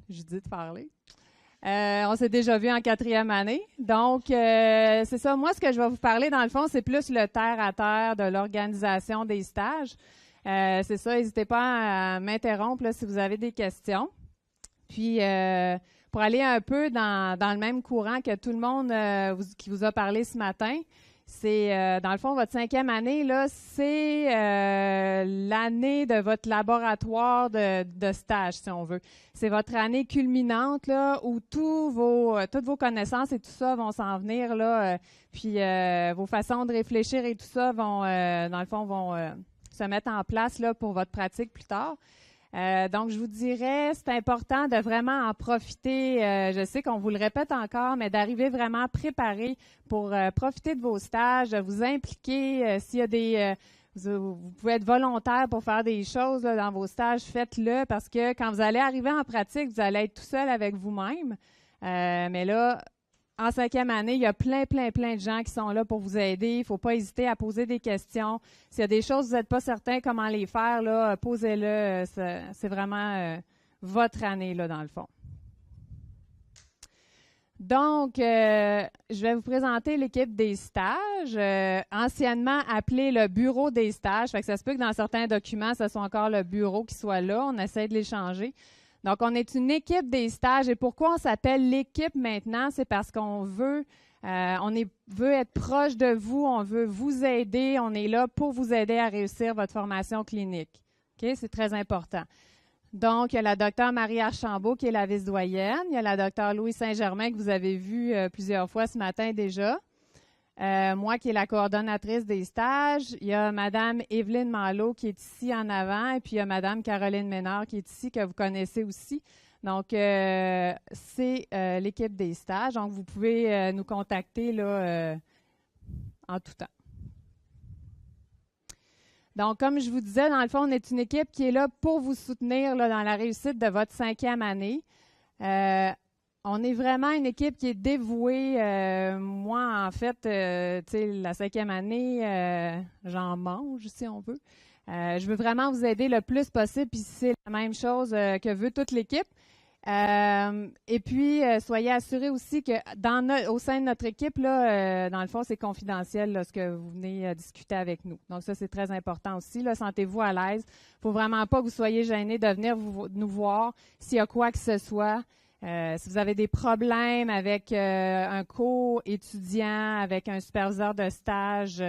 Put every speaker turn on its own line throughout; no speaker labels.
Judith Farley. On s'est déjà vu en 4e année. Donc, c'est ça. Moi, ce que je vais vous parler, dans le fond, c'est plus le terre-à-terre de l'organisation des stages. C'est ça. N'hésitez pas à m'interrompre là, si vous avez des questions. Puis, pour aller un peu dans le même courant que tout le monde qui vous a parlé ce matin, c'est, dans le fond, votre 5e année, là, c'est l'année de votre laboratoire de stage, si on veut. C'est votre année culminante, là, où toutes vos connaissances et tout ça vont s'en venir, là, puis vos façons de réfléchir et tout ça vont, dans le fond, vont se mettre en place, là, pour votre pratique plus tard. Donc, je vous dirais, c'est important de vraiment en profiter. Je sais qu'on vous le répète encore, mais d'arriver vraiment préparé pour profiter de vos stages, de vous impliquer. S'il y a vous pouvez être volontaire pour faire des choses là, dans vos stages, faites-le parce que quand vous allez arriver en pratique, vous allez être tout seul avec vous-même. Mais là, en 5e année, il y a plein de gens qui sont là pour vous aider. Il ne faut pas hésiter à poser des questions. S'il y a des choses vous n'êtes pas certain comment les faire, là, posez-le. C'est vraiment votre année, là, dans le fond. Donc, je vais vous présenter l'équipe des stages, anciennement appelée le bureau des stages. Fait que ça se peut que dans certains documents, ce soit encore le bureau qui soit là. On essaie de les changer. Donc, on est une équipe des stages. Et pourquoi on s'appelle l'équipe maintenant? C'est parce qu'on veut être proche de vous, on veut vous aider, on est là pour vous aider à réussir votre formation clinique. OK? C'est très important. Donc, il y a la docteure Marie Archambault qui est la vice-doyenne. Il y a la docteure Louise Saint-Germain que vous avez vue plusieurs fois ce matin déjà. Moi qui est la coordonnatrice des stages. Il y a Mme Evelyne Malo qui est ici en avant. Et puis, il y a Mme Caroline Ménard qui est ici, que vous connaissez aussi. Donc, c'est l'équipe des stages. Donc, vous pouvez nous contacter là, en tout temps. Donc, comme je vous disais, dans le fond, on est une équipe qui est là pour vous soutenir là, dans la réussite de votre 5e année. On est vraiment une équipe qui est dévouée. Moi, en fait, tu sais, la 5e année, j'en mange, si on veut. Je veux vraiment vous aider le plus possible, puis c'est la même chose que veut toute l'équipe. Et puis, soyez assurés aussi que au sein de notre équipe, là, dans le fond, c'est confidentiel là, ce que vous venez discuter avec nous. Donc, ça, c'est très important aussi. Là, sentez-vous à l'aise. Il ne faut vraiment pas que vous soyez gênés de venir nous voir s'il y a quoi que ce soit. Si vous avez des problèmes avec un co-étudiant, avec un superviseur de stage,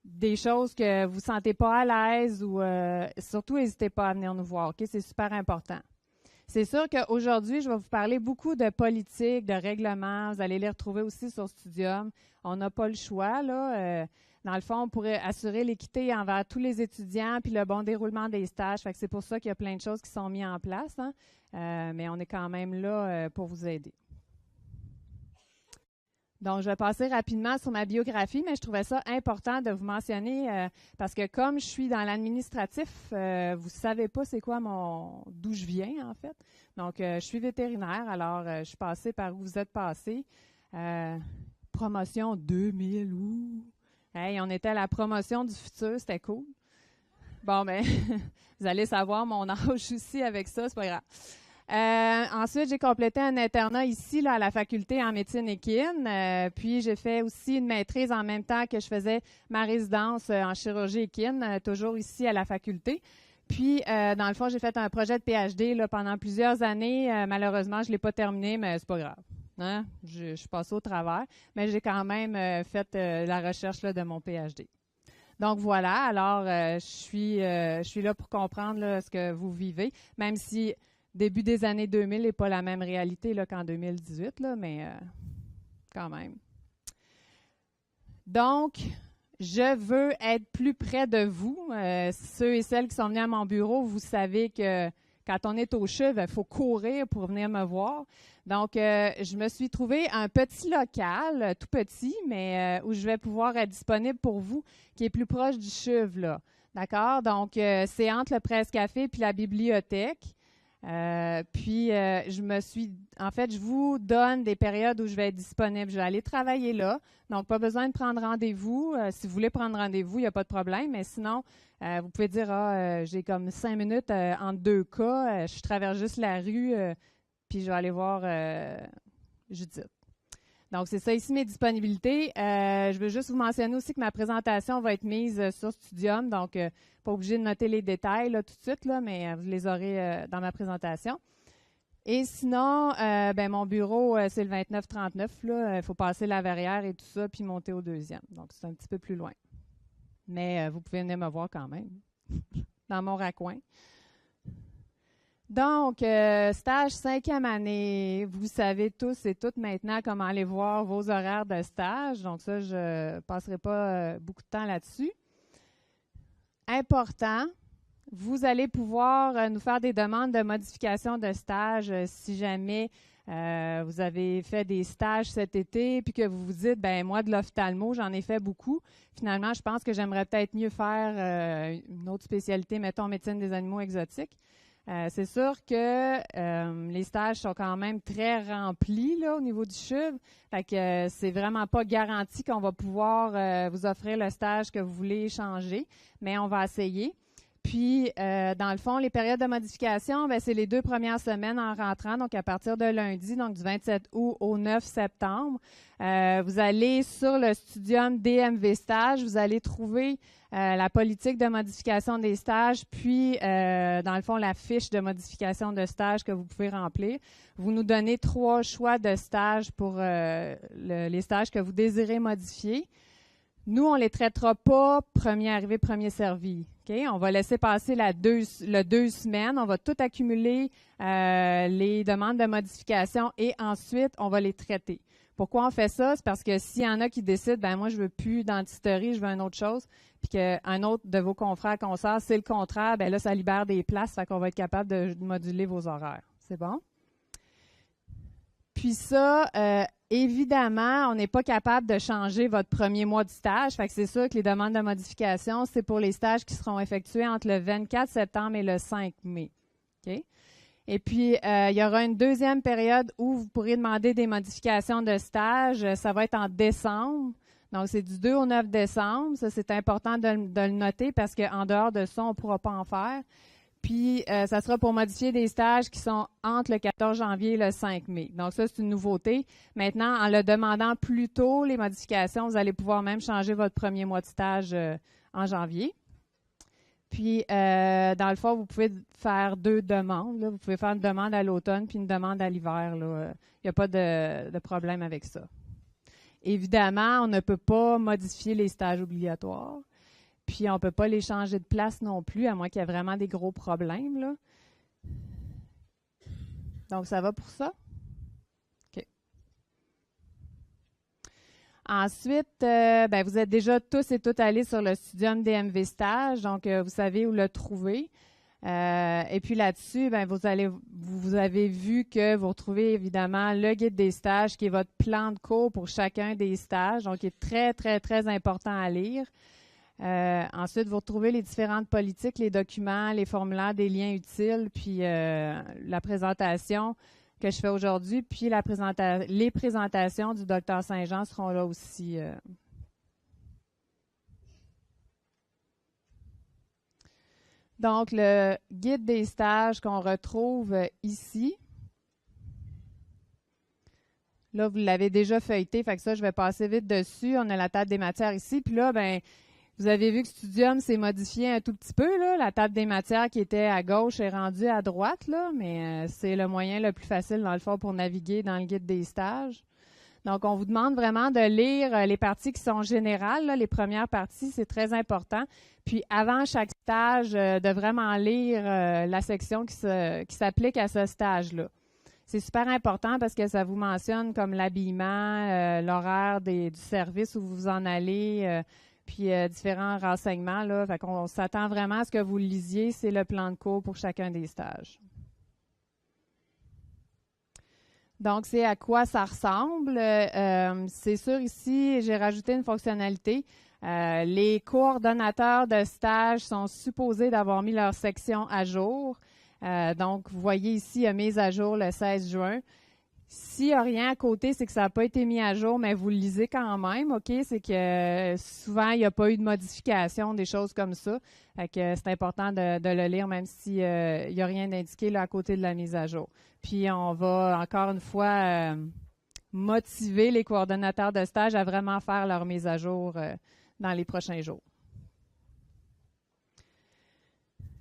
des choses que vous ne sentez pas à l'aise ou surtout, n'hésitez pas à venir nous voir. OK? C'est super important. C'est sûr qu'aujourd'hui, je vais vous parler beaucoup de politique, de règlements. Vous allez les retrouver aussi sur Studium. On n'a pas le choix, là. Dans le fond, on pourrait assurer l'équité envers tous les étudiants puis le bon déroulement des stages. Fait que c'est pour ça qu'il y a plein de choses qui sont mises en place, hein. Mais on est quand même là pour vous aider. Donc, je vais passer rapidement sur ma biographie, mais je trouvais ça important de vous mentionner parce que comme je suis dans l'administratif, vous ne savez pas c'est quoi d'où je viens, en fait. Donc, je suis vétérinaire, alors je suis passée par où vous êtes passé. Promotion 2000, hey, on était à la promotion du futur, c'était cool. Bon, ben, vous allez savoir mon âge aussi avec ça, c'est pas grave. Ensuite, j'ai complété un internat ici là, à la faculté en médecine équine. Puis, j'ai fait aussi une maîtrise en même temps que je faisais ma résidence en chirurgie équine, toujours ici à la faculté. Puis, dans le fond, j'ai fait un projet de PhD là, pendant plusieurs années. Malheureusement, je ne l'ai pas terminé, mais c'est pas grave. Hein? Je suis passée au travers, mais j'ai quand même fait la recherche là, de mon PhD. Donc voilà, alors je suis là pour comprendre là, ce que vous vivez, même si début des années 2000 n'est pas la même réalité là, qu'en 2018, là, mais quand même. Donc, je veux être plus près de vous. Ceux et celles qui sont venus à mon bureau, vous savez que quand on est au CHUV, il faut courir pour venir me voir. Donc, je me suis trouvé un petit local, tout petit, mais où je vais pouvoir être disponible pour vous, qui est plus proche du CHUV, là. D'accord? Donc, c'est entre le Presse-Café puis la bibliothèque. En fait, je vous donne des périodes où je vais être disponible. Je vais aller travailler là. Donc, pas besoin de prendre rendez-vous. Si vous voulez prendre rendez-vous, il n'y a pas de problème. Mais sinon, vous pouvez dire, j'ai comme 5 minutes entre deux cas. Je traverse juste la rue. puis je vais aller voir Judith. Donc, c'est ça ici mes disponibilités. Je veux juste vous mentionner aussi que ma présentation va être mise sur Studium, donc pas obligé de noter les détails là, tout de suite, là, mais vous les aurez dans ma présentation. Et sinon, mon bureau, c'est le 2939. Il faut passer la verrière et tout ça, puis monter au deuxième. Donc, c'est un petit peu plus loin. Mais vous pouvez venir me voir quand même, dans mon raccoin. Donc, stage 5e année, vous savez tous et toutes maintenant comment aller voir vos horaires de stage. Donc ça, je ne passerai pas beaucoup de temps là-dessus. Important, vous allez pouvoir nous faire des demandes de modification de stage si jamais vous avez fait des stages cet été puis que vous vous dites, ben moi de l'ophtalmo, j'en ai fait beaucoup. Finalement, je pense que j'aimerais peut-être mieux faire une autre spécialité, mettons médecine des animaux exotiques. C'est sûr que les stages sont quand même très remplis là, au niveau du CHUV. Fait que c'est vraiment pas garanti qu'on va pouvoir vous offrir le stage que vous voulez changer, mais on va essayer. Puis, dans le fond, les périodes de modification, c'est les 2 premières semaines en rentrant, donc à partir de lundi, donc du 27 août au 9 septembre. Vous allez sur le Studium DMV Stage, vous allez trouver la politique de modification des stages, puis, dans le fond, la fiche de modification de stage que vous pouvez remplir. Vous nous donnez 3 choix de stages pour les stages que vous désirez modifier. Nous, on ne les traitera pas premier arrivé, premier servi. Okay? On va laisser passer le 2 semaines. On va tout accumuler les demandes de modification et ensuite, on va les traiter. Pourquoi on fait ça? C'est parce que s'il y en a qui décident, ben moi, je veux plus dentisterie, je veux une autre chose, puis qu'un autre de vos confrères consoeurs, c'est le contraire, ben là, ça libère des places, fait qu'on va être capable de moduler vos horaires. C'est bon? Puis ça, évidemment, on n'est pas capable de changer votre premier mois de stage. Fait que c'est sûr que les demandes de modification, c'est pour les stages qui seront effectués entre le 24 septembre et le 5 mai. Okay? Et puis, il y aura une deuxième période où vous pourrez demander des modifications de stage. Ça va être en décembre. Donc, c'est du 2 au 9 décembre. Ça, c'est important de le noter parce qu'en dehors de ça, on ne pourra pas en faire. Puis, ça sera pour modifier des stages qui sont entre le 14 janvier et le 5 mai. Donc, ça, c'est une nouveauté. Maintenant, en le demandant plus tôt, les modifications, vous allez pouvoir même changer votre premier mois de stage en janvier. Puis, dans le fond, vous pouvez faire 2 demandes. Là. Vous pouvez faire une demande à l'automne puis une demande à l'hiver. Il n'y a pas de problème avec ça. Évidemment, on ne peut pas modifier les stages obligatoires. Puis, on ne peut pas les changer de place non plus, à moins qu'il y ait vraiment des gros problèmes. Là. Donc, ça va pour ça? OK. Ensuite, vous êtes déjà tous et toutes allés sur le Studium DMV Stage, donc vous savez où le trouver. Et puis là-dessus, vous avez vu que vous retrouvez évidemment le guide des stages qui est votre plan de cours pour chacun des stages, donc qui est très, très, très important à lire. Ensuite, vous retrouvez les différentes politiques, les documents, les formulaires, des liens utiles, puis la présentation que je fais aujourd'hui, puis les présentations du Dr Saint-Jean seront là aussi. Donc, le guide des stages qu'on retrouve ici. Là, vous l'avez déjà feuilleté, fait que ça, je vais passer vite dessus. On a la table des matières ici, puis là, vous avez vu que Studium s'est modifié un tout petit peu. Là. La table des matières qui était à gauche est rendue à droite, là, mais c'est le moyen le plus facile, dans le fond, pour naviguer dans le guide des stages. Donc, on vous demande vraiment de lire les parties qui sont générales. Là. Les premières parties, c'est très important. Puis, avant chaque stage, de vraiment lire la section qui s'applique à ce stage-là. C'est super important parce que ça vous mentionne comme l'habillement, l'horaire du service où vous en allez, puis différents renseignements. Là. Fait qu'on s'attend vraiment à ce que vous le lisiez. C'est le plan de cours pour chacun des stages. Donc, c'est à quoi ça ressemble. C'est sûr, ici, j'ai rajouté une fonctionnalité. Les coordonnateurs de stage sont supposés d'avoir mis leur section à jour. Donc, vous voyez ici, mise à jour le 16 juin. S'il n'y a rien à côté, c'est que ça n'a pas été mis à jour, mais vous le lisez quand même, OK? C'est que souvent, il n'y a pas eu de modification, des choses comme ça. Fait que c'est important de le lire, même s'il n'y a rien d'indiqué là, à côté de la mise à jour. Puis, on va encore une fois motiver les coordonnateurs de stage à vraiment faire leur mise à jour dans les prochains jours.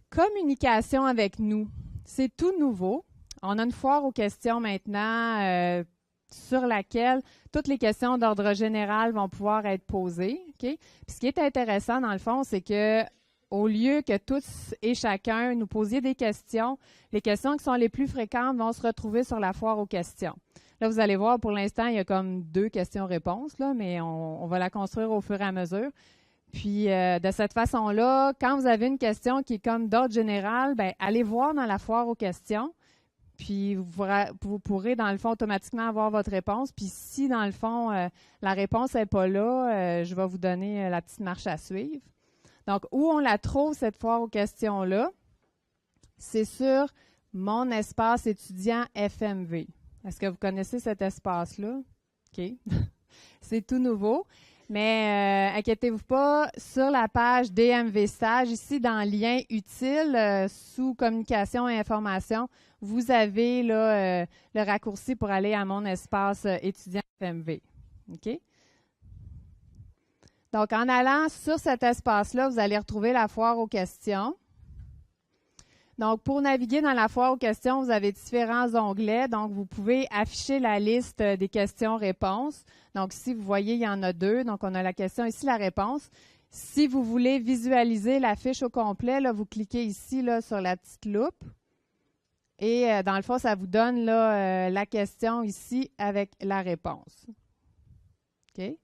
Communication avec nous, c'est tout nouveau. On a une foire aux questions maintenant sur laquelle toutes les questions d'ordre général vont pouvoir être posées. Okay? Puis ce qui est intéressant, dans le fond, c'est que au lieu que tous et chacun nous posiez des questions, les questions qui sont les plus fréquentes vont se retrouver sur la foire aux questions. Là, vous allez voir, pour l'instant, il y a comme 2 questions-réponses, là, mais on va la construire au fur et à mesure. Puis, de cette façon-là, quand vous avez une question qui est comme d'ordre général, bien, allez voir dans la foire aux questions. Puis, vous pourrez, dans le fond, automatiquement avoir votre réponse. Puis, si, dans le fond, la réponse n'est pas là, je vais vous donner la petite marche à suivre. Donc, où on la trouve, cette foire aux questions-là? C'est sur Mon espace étudiant FMV. Est-ce que vous connaissez cet espace-là? OK. C'est tout nouveau. Mais inquiétez-vous pas, sur la page DMV Stage, ici dans lien utile, sous communication et information, vous avez là, le raccourci pour aller à mon espace étudiant FMV. OK? Donc, en allant sur cet espace-là, vous allez retrouver la foire aux questions. Donc, pour naviguer dans la foire aux questions, vous avez différents onglets. Donc, vous pouvez afficher la liste des questions-réponses. Donc, ici, vous voyez, il y en a 2. Donc, on a la question ici, la réponse. Si vous voulez visualiser la fiche au complet, là, vous cliquez ici là, sur la petite loupe. Et dans le fond, ça vous donne là, la question ici avec la réponse. OK?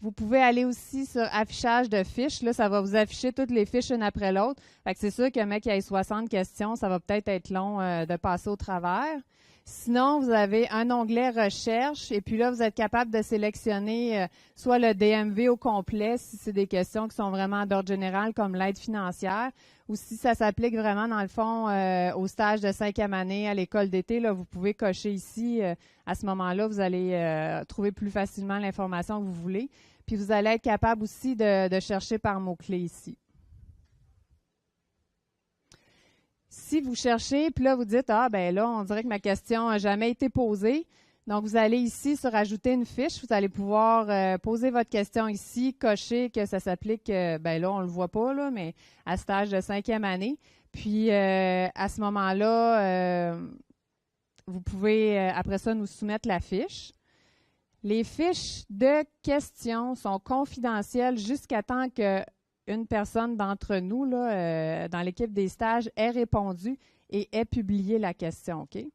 Vous pouvez aller aussi sur affichage de fiches. Là, ça va vous afficher toutes les fiches une après l'autre. Fait que c'est sûr que mec, il y a 60 questions, ça va peut-être être long de passer au travers. Sinon, vous avez un onglet recherche et puis là, vous êtes capable de sélectionner soit le DMV au complet si c'est des questions qui sont vraiment d'ordre général comme l'aide financière ou si ça s'applique vraiment dans le fond au stage de 5e année à l'école d'été, là, vous pouvez cocher ici. À ce moment-là, vous allez trouver plus facilement l'information que vous voulez. Puis vous allez être capable aussi de chercher par mots-clés ici. Si vous cherchez, puis là, vous dites, ah, ben là, on dirait que ma question n'a jamais été posée. Donc, vous allez ici sur Ajouter une fiche. Vous allez pouvoir poser votre question ici, cocher que ça s'applique, ben là, on ne le voit pas, là, mais à stage de 5e année. Puis, à ce moment-là, vous pouvez, après ça, nous soumettre la fiche. Les fiches de questions sont confidentielles jusqu'à temps qu'une personne d'entre nous, là, dans l'équipe des stages, ait répondu et ait publié la question. OK?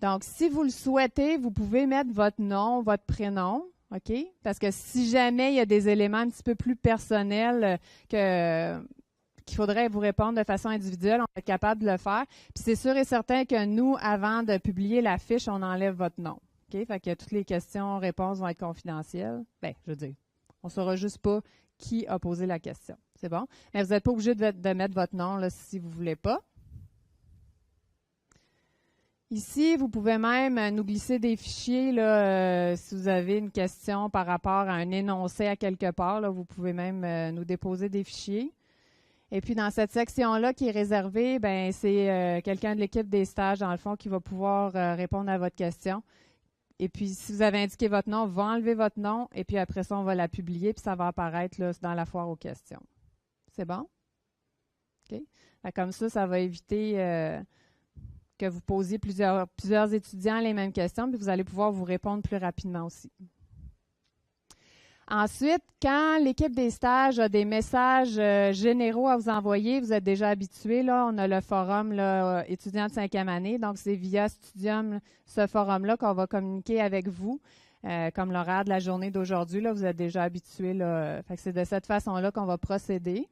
Donc, si vous le souhaitez, vous pouvez mettre votre nom, votre prénom. OK? Parce que si jamais il y a des éléments un petit peu plus personnels qu'il faudrait vous répondre de façon individuelle, on va être capable de le faire. Puis c'est sûr et certain que nous, avant de publier la fiche, on enlève votre nom. OK? Fait que toutes les questions-réponses vont être confidentielles. Bien, je veux dire, on ne saura juste pas qui a posé la question. C'est bon? Mais vous n'êtes pas obligé de mettre votre nom là, si vous ne voulez pas. Ici, vous pouvez même nous glisser des fichiers là, si vous avez une question par rapport à un énoncé à quelque part. Là, vous pouvez même nous déposer des fichiers. Et puis, dans cette section-là qui est réservée, ben c'est quelqu'un de l'équipe des stages, dans le fond, qui va pouvoir répondre à votre question. Et puis, si vous avez indiqué votre nom, on va enlever votre nom. Et puis, après ça, on va la publier, puis ça va apparaître là, dans la foire aux questions. C'est bon? OK? Comme ça va éviter que vous posiez plusieurs étudiants les mêmes questions, puis vous allez pouvoir vous répondre plus rapidement aussi. Ensuite, quand l'équipe des stages a des messages généraux à vous envoyer, vous êtes déjà habitués, là, on a le forum là, étudiants de 5e année, donc c'est via Studium, ce forum-là, qu'on va communiquer avec vous, comme l'horaire de la journée d'aujourd'hui, là, vous êtes déjà habitués, là, fait que c'est de cette façon-là qu'on va procéder.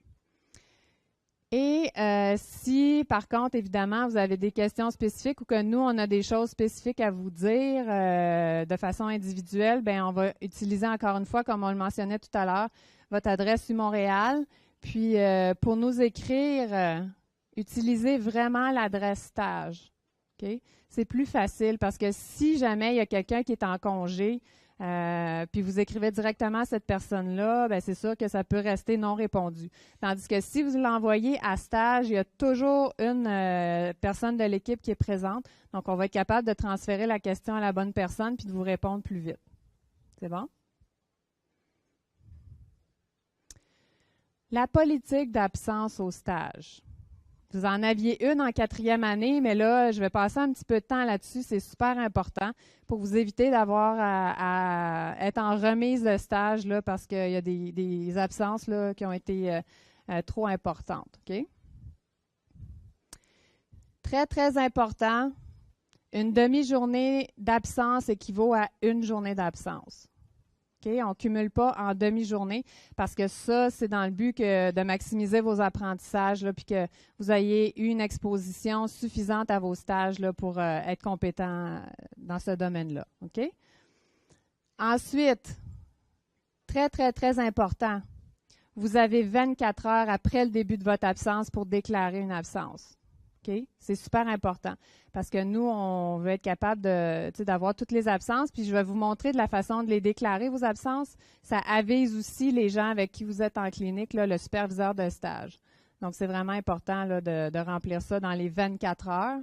Et si, par contre, évidemment, vous avez des questions spécifiques ou que nous, on a des choses spécifiques à vous dire de façon individuelle, bien, on va utiliser encore une fois, comme on le mentionnait tout à l'heure, votre adresse U-Montréal. Puis, pour nous écrire, utilisez vraiment l'adresse stage. OK? C'est plus facile parce que si jamais il y a quelqu'un qui est en congé, puis vous écrivez directement à cette personne-là, bien, c'est sûr que ça peut rester non répondu. Tandis que si vous l'envoyez à stage, il y a toujours une personne de l'équipe qui est présente. Donc, on va être capable de transférer la question à la bonne personne puis de vous répondre plus vite. C'est bon? La politique d'absence au stage. Vous en aviez une en 4e année, mais là, je vais passer un petit peu de temps là-dessus. C'est super important pour vous éviter d'avoir à être en remise de stage là, parce qu'il y a des absences là, qui ont été trop importantes. OK? Très, très important. Une demi-journée d'absence équivaut à une journée d'absence. Okay? On ne cumule pas en demi-journée parce que ça, c'est dans le but de maximiser vos apprentissages puis que vous ayez eu une exposition suffisante à vos stages là, pour être compétent dans ce domaine-là. Okay? Ensuite, très, très, très important, vous avez 24 heures après le début de votre absence pour déclarer une absence. Okay? C'est super important parce que nous, on veut être capable d'avoir toutes les absences. Puis je vais vous montrer de la façon de les déclarer, vos absences. Ça avise aussi les gens avec qui vous êtes en clinique, là, le superviseur de stage. Donc, c'est vraiment important là, de remplir ça dans les 24 heures.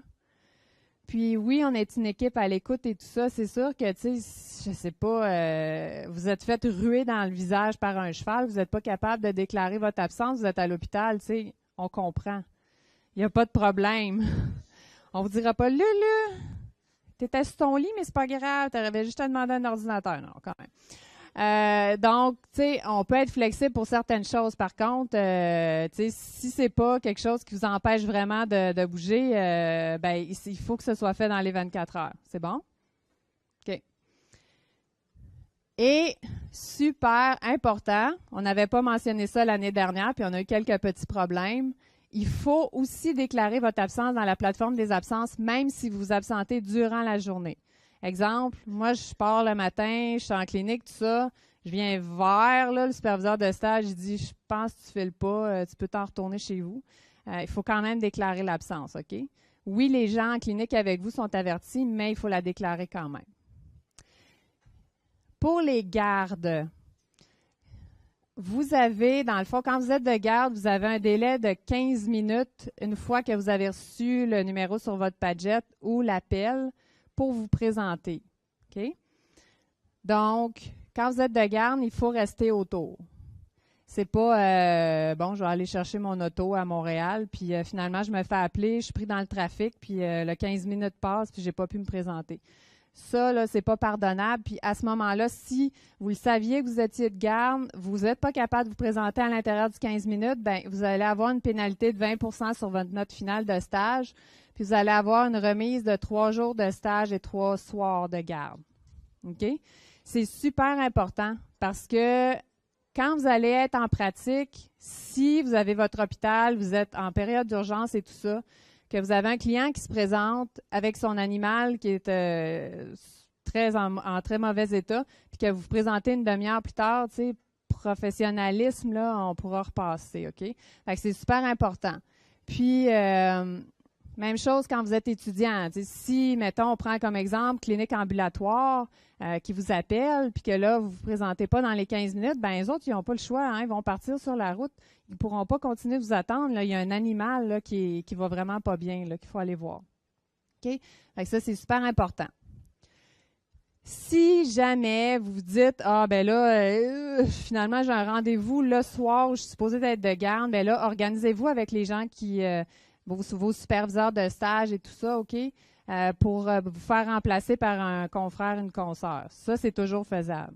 Puis oui, on est une équipe à l'écoute et tout ça. C'est sûr que, tu sais, je sais pas, vous êtes fait ruer dans le visage par un cheval, vous n'êtes pas capable de déclarer votre absence, vous êtes à l'hôpital, tu sais, on comprend. Il n'y a pas de problème. On vous dira pas, Lulu, t'étais sur ton lit, mais c'est pas grave, t'aurais juste à demander un ordinateur. Non, quand même. Donc, tu sais, on peut être flexible pour certaines choses. Par contre, tu sais, si c'est pas quelque chose qui vous empêche vraiment de bouger, ben, il faut que ce soit fait dans les 24 heures. C'est bon? OK. Et super important, on n'avait pas mentionné ça l'année dernière, puis on a eu quelques petits problèmes. Il faut aussi déclarer votre absence dans la plateforme des absences, même si vous vous absentez durant la journée. Exemple, moi, je pars le matin, je suis en clinique, tout ça. Je viens vers là, le superviseur de stage, il dit « Je pense que tu ne files pas, tu peux t'en retourner chez vous. » Il faut quand même déclarer l'absence, OK? Oui, les gens en clinique avec vous sont avertis, mais il faut la déclarer quand même. Pour les gardes, vous avez, dans le fond, quand vous êtes de garde, vous avez un délai de 15 minutes une fois que vous avez reçu le numéro sur votre Padget ou l'appel pour vous présenter. OK? Donc, quand vous êtes de garde, il faut rester autour. C'est pas, bon, je vais aller chercher mon auto à Montréal, puis finalement, je me fais appeler, je suis pris dans le trafic, puis le 15 minutes passe, puis j'ai pas pu me présenter. Ça, là, c'est pas pardonnable. Puis à ce moment-là, si vous le saviez que vous étiez de garde, vous n'êtes pas capable de vous présenter à l'intérieur du 15 minutes, bien, vous allez avoir une pénalité de 20 % sur votre note finale de stage. Puis vous allez avoir une remise de 3 jours de stage et 3 soirs de garde. OK? C'est super important parce que quand vous allez être en pratique, si vous avez votre hôpital, vous êtes en période d'urgence et tout ça, que vous avez un client qui se présente avec son animal qui est en très mauvais état, puis que vous vous présentez une demi-heure plus tard, tu sais, professionnalisme, là, on pourra repasser, OK? Fait que c'est super important. Puis, même chose quand vous êtes étudiant. Si, mettons, on prend comme exemple clinique ambulatoire qui vous appelle, puis que là, vous ne vous présentez pas dans les 15 minutes, bien, les autres, ils n'ont pas le choix. Hein, ils vont partir sur la route. Ils ne pourront pas continuer de vous attendre. Là. Il y a un animal là, qui va vraiment pas bien, là, qu'il faut aller voir. OK? Fait que ça, c'est super important. Si jamais vous vous dites, ah, ben là, finalement, j'ai un rendez-vous le soir où je suis supposée être de garde, ben là, organisez-vous avec les gens qui... vos superviseurs de stage et tout ça, OK, pour vous faire remplacer par un confrère, une consoeur. Ça, c'est toujours faisable.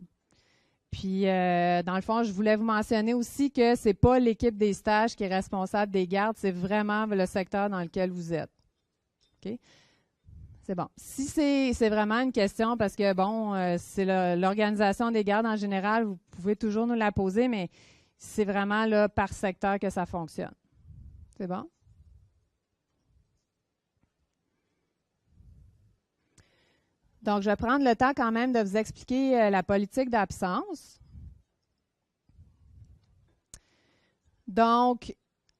Puis, dans le fond, je voulais vous mentionner aussi que ce n'est pas l'équipe des stages qui est responsable des gardes, c'est vraiment le secteur dans lequel vous êtes. OK? C'est bon. Si c'est vraiment une question, parce que, bon, c'est l'organisation des gardes en général, vous pouvez toujours nous la poser, mais c'est vraiment là, par secteur que ça fonctionne. C'est bon? Donc, je vais prendre le temps quand même de vous expliquer la politique d'absence. Donc,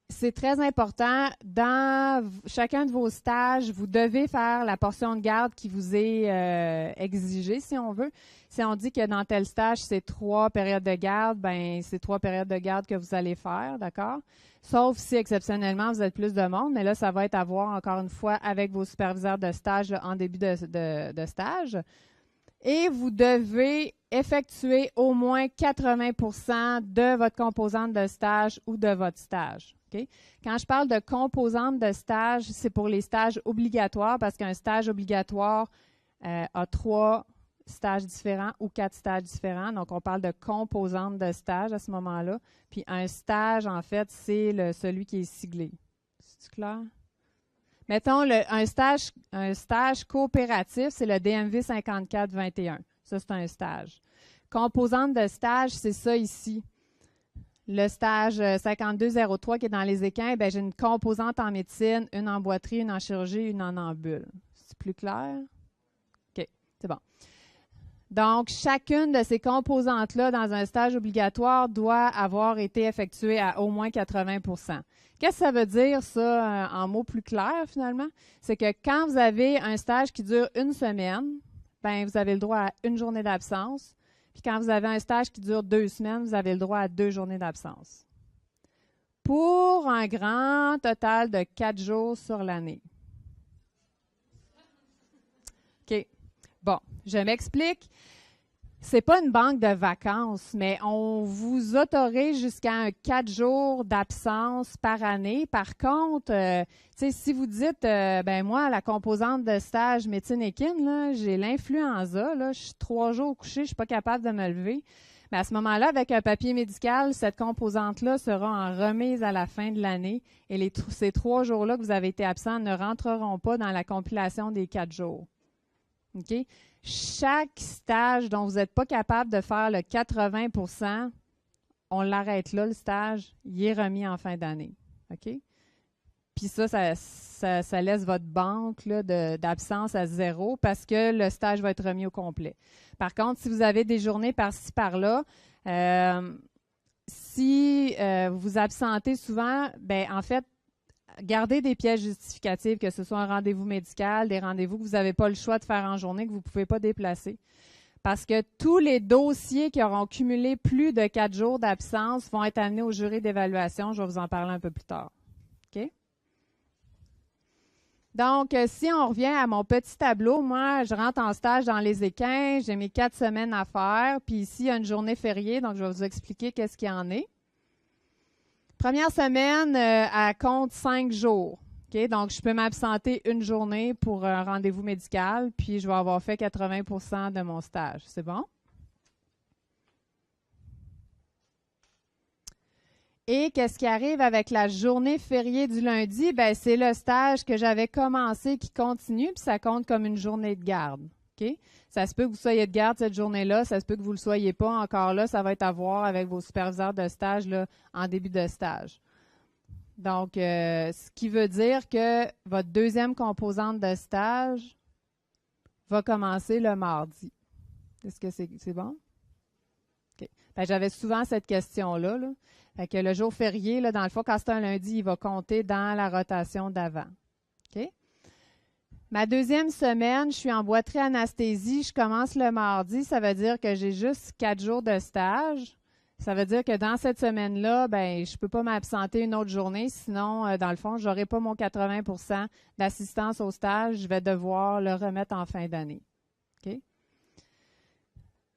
c'est très important. Dans chacun de vos stages, vous devez faire la portion de garde qui vous est exigée, si on veut. Si on dit que dans tel stage, c'est 3 périodes de garde, ben c'est 3 périodes de garde que vous allez faire, d'accord? Sauf si, exceptionnellement, vous êtes plus de monde, mais là, ça va être à voir, encore une fois, avec vos superviseurs de stage là, en début de stage. Et vous devez effectuer au moins 80 de votre composante de stage ou de votre stage. Okay? Quand je parle de composante de stage, c'est pour les stages obligatoires parce qu'un stage obligatoire a 3 stages différents ou 4 stages différents. Donc, on parle de composante de stage à ce moment-là. Puis, un stage, en fait, c'est celui qui est siglé. C'est clair? Mettons, un stage coopératif, c'est le DMV 5421. Ça, c'est un stage. Composante de stage, c'est ça ici. Le stage 5203 qui est dans les équins, ben, j'ai une composante en médecine, une en boiterie, une en chirurgie, une en ambule. C'est plus clair? OK, c'est bon. Donc, chacune de ces composantes-là dans un stage obligatoire doit avoir été effectuée à au moins 80 Qu'est-ce que ça veut dire, ça, en mots plus clairs, finalement? C'est que quand vous avez un stage qui dure une semaine, ben, vous avez le droit à une journée d'absence. Puis quand vous avez un stage qui dure 2 semaines, vous avez le droit à 2 journées d'absence. Pour un grand total de 4 jours sur l'année. OK. Bon, je m'explique. C'est pas une banque de vacances, mais on vous autorise jusqu'à 4 jours d'absence par année. Par contre, si vous dites, ben moi, la composante de stage médecine équine, j'ai l'influenza, là, je suis 3 jours couchée, je suis pas capable de me lever. Mais à ce moment-là, avec un papier médical, cette composante-là sera en remise à la fin de l'année et ces 3 jours-là que vous avez été absent ne rentreront pas dans la compilation des 4 jours. OK? Chaque stage dont vous n'êtes pas capable de faire le 80 on l'arrête là, le stage, il est remis en fin d'année. OK? Puis ça laisse votre banque là, d'absence à 0 parce que le stage va être remis au complet. Par contre, si vous avez des journées par-ci, par-là, si vous vous absentez souvent, ben en fait, gardez des pièces justificatives, que ce soit un rendez-vous médical, des rendez-vous que vous n'avez pas le choix de faire en journée, que vous ne pouvez pas déplacer. Parce que tous les dossiers qui auront cumulé plus de 4 jours d'absence vont être amenés au jury d'évaluation. Je vais vous en parler un peu plus tard. OK? Donc, si on revient à mon petit tableau, moi, je rentre en stage dans les équins, j'ai mes 4 semaines à faire, puis ici, il y a une journée fériée, donc je vais vous expliquer qu'est-ce qu'il y en est. Première semaine, elle compte 5 jours. Okay? Donc, je peux m'absenter une journée pour un rendez-vous médical, puis je vais avoir fait 80 de mon stage. C'est bon? Et qu'est-ce qui arrive avec la journée fériée du lundi? Ben, c'est le stage que j'avais commencé qui continue, puis ça compte comme une journée de garde. Okay? Ça se peut que vous soyez de garde cette journée-là, ça se peut que vous ne le soyez pas encore là. Ça va être à voir avec vos superviseurs de stage là, en début de stage. Donc, ce qui veut dire que votre deuxième composante de stage va commencer le mardi. Est-ce que c'est bon? Okay. Ben, j'avais souvent cette question-là. Là. Fait que le jour férié, là, dans le fond, quand c'est un lundi, il va compter dans la rotation d'avant. OK? Ma deuxième semaine, je suis en boiterie anesthésie. Je commence le mardi. Ça veut dire que j'ai juste 4 jours de stage. Ça veut dire que dans cette semaine-là, ben, je ne peux pas m'absenter une autre journée. Sinon, dans le fond, je n'aurai pas mon 80 d'assistance au stage. Je vais devoir le remettre en fin d'année. OK?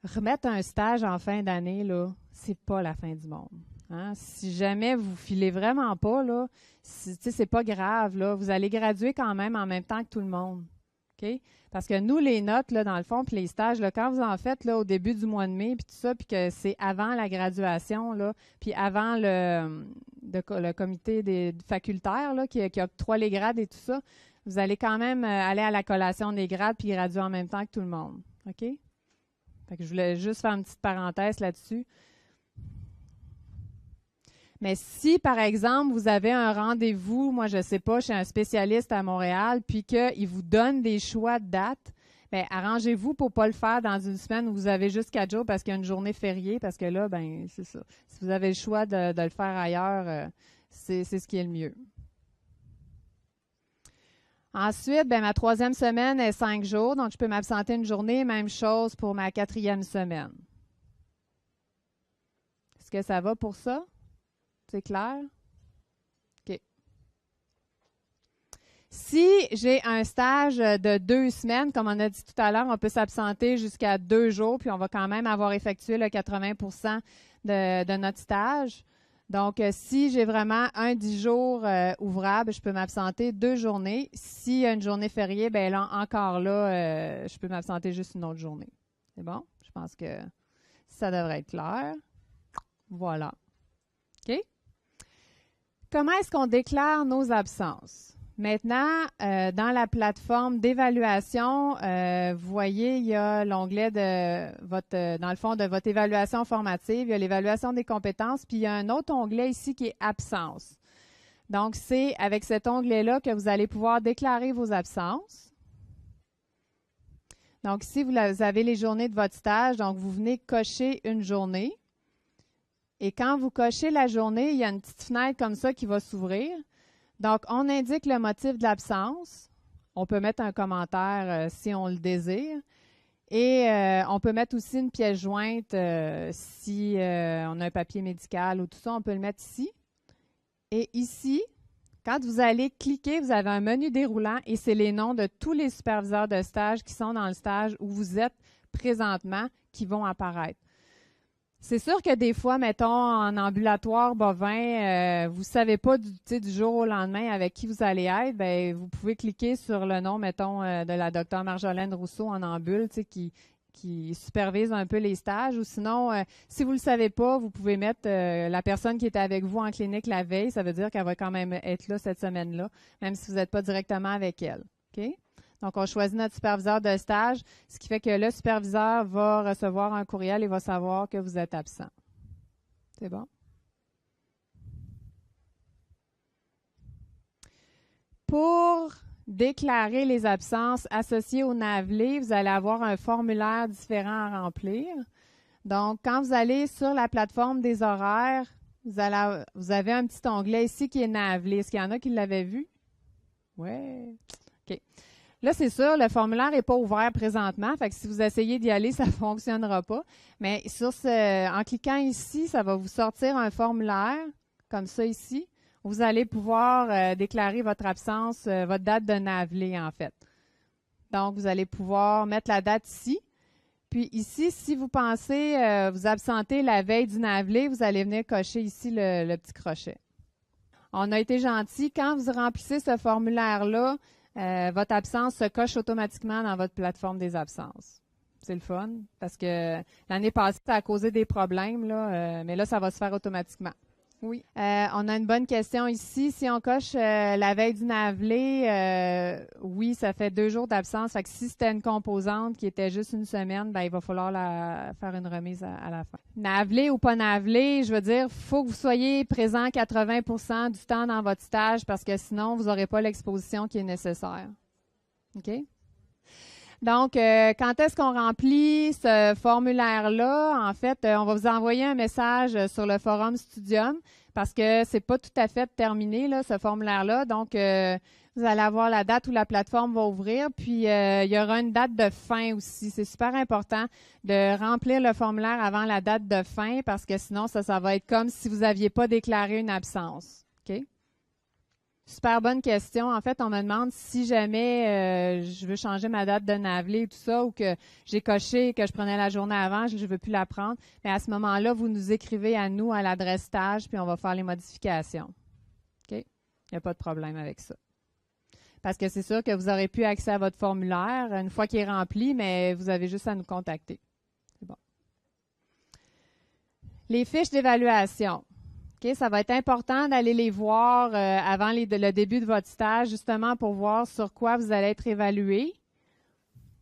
Remettre un stage en fin d'année, là, c'est pas la fin du monde. Hein? Si jamais vous filez vraiment pas, là, c'est pas grave, là. Vous allez graduer quand même en même temps que tout le monde. OK? Parce que nous, les notes, là, dans le fond, puis les stages, là, quand vous en faites là, au début du mois de mai, puis tout ça, puis que c'est avant la graduation, là, puis avant le comité des facultaires là, qui octroie les grades et tout ça, vous allez quand même aller à la collation des grades puis graduer en même temps que tout le monde. OK? Fait que je voulais juste faire une petite parenthèse là-dessus. Mais si, par exemple, vous avez un rendez-vous, moi, je ne sais pas, chez un spécialiste à Montréal, puis qu'il vous donne des choix de date, bien, arrangez-vous pour ne pas le faire dans une semaine où vous avez juste 4 jours parce qu'il y a une journée fériée, parce que là, ben c'est ça. Si vous avez le choix de le faire ailleurs, c'est ce qui est le mieux. Ensuite, ben, ma 3e semaine est 5 jours, donc je peux m'absenter une journée. Même chose pour ma 4e semaine. Est-ce que ça va pour ça? C'est clair? OK. Si j'ai un stage de 2 semaines, comme on a dit tout à l'heure, on peut s'absenter jusqu'à 2 jours, puis on va quand même avoir effectué le 80% de notre stage. Donc, si j'ai vraiment un 10 jours ouvrable, je peux m'absenter 2 journées. S'il y a une journée fériée, bien là, encore là, je peux m'absenter juste une autre journée. C'est bon? Je pense que ça devrait être clair. Voilà. OK? Comment est-ce qu'on déclare nos absences? Maintenant, dans la plateforme d'évaluation, vous voyez, il y a l'onglet dans le fond, de votre évaluation formative. Il y a l'évaluation des compétences, puis il y a un autre onglet ici qui est absence. Donc, c'est avec cet onglet-là que vous allez pouvoir déclarer vos absences. Donc, ici, vous avez les journées de votre stage. Donc, vous venez cocher une journée. Et quand vous cochez la journée, il y a une petite fenêtre comme ça qui va s'ouvrir. Donc, on indique le motif de l'absence. On peut mettre un commentaire si on le désire. Et on peut mettre aussi une pièce jointe si on a un papier médical ou tout ça, on peut le mettre ici. Et ici, quand vous allez cliquer, vous avez un menu déroulant et c'est les noms de tous les superviseurs de stage qui sont dans le stage où vous êtes présentement qui vont apparaître. C'est sûr que des fois, mettons, en ambulatoire bovin, vous ne savez pas du jour au lendemain avec qui vous allez être, bien, vous pouvez cliquer sur le nom, mettons, de la docteure Marjolaine Rousseau en ambule, qui supervise un peu les stages. Ou sinon, si vous ne le savez pas, vous pouvez mettre la personne qui était avec vous en clinique la veille. Ça veut dire qu'elle va quand même être là cette semaine-là, même si vous n'êtes pas directement avec elle. OK? Donc, on choisit notre superviseur de stage, ce qui fait que le superviseur va recevoir un courriel et va savoir que vous êtes absent. C'est bon? Pour déclarer les absences associées au NAVLE, vous allez avoir un formulaire différent à remplir. Donc, quand vous allez sur la plateforme des horaires, vous avez un petit onglet ici qui est NAVLE. Est-ce qu'il y en a qui l'avaient vu? Oui. OK. Là, c'est sûr, le formulaire n'est pas ouvert présentement, fait que si vous essayez d'y aller, ça ne fonctionnera pas. Mais en cliquant ici, ça va vous sortir un formulaire, comme ça ici. Vous allez pouvoir déclarer votre absence, votre date de NAVLE, en fait. Donc, vous allez pouvoir mettre la date ici. Puis ici, si vous pensez vous absenter la veille du NAVLE, vous allez venir cocher ici le petit crochet. On a été gentil. Quand vous remplissez ce formulaire-là, votre absence se coche automatiquement dans votre plateforme des absences. C'est le fun, parce que l'année passée, ça a causé des problèmes, là, mais là, ça va se faire automatiquement. Oui. On a une bonne question ici. Si on coche la veille du NAVLE, oui, ça fait 2 jours d'absence. Fait que si c'était une composante qui était juste une semaine, ben, il va falloir faire une remise à la fin. NAVLE ou pas NAVLE, je veux dire, il faut que vous soyez présent 80% du temps dans votre stage parce que sinon, vous n'aurez pas l'exposition qui est nécessaire. OK? Donc, quand est-ce qu'on remplit ce formulaire-là? En fait, on va vous envoyer un message sur le forum Studium parce que c'est pas tout à fait terminé, là, ce formulaire-là. Donc, vous allez avoir la date où la plateforme va ouvrir, puis il y aura une date de fin aussi. C'est super important de remplir le formulaire avant la date de fin parce que sinon, ça va être comme si vous n'aviez pas déclaré une absence. OK? Super bonne question. En fait, on me demande si jamais je veux changer ma date de NAVLE et tout ça, ou que j'ai coché que je prenais la journée avant, je ne veux plus la prendre. Mais à ce moment-là, vous nous écrivez à nous à l'adresse stage, puis on va faire les modifications. OK? Il n'y a pas de problème avec ça. Parce que c'est sûr que vous aurez plus accès à votre formulaire une fois qu'il est rempli, mais vous avez juste à nous contacter. C'est bon. Les fiches d'évaluation. OK, ça va être important d'aller les voir avant le début de votre stage, justement pour voir sur quoi vous allez être évalué.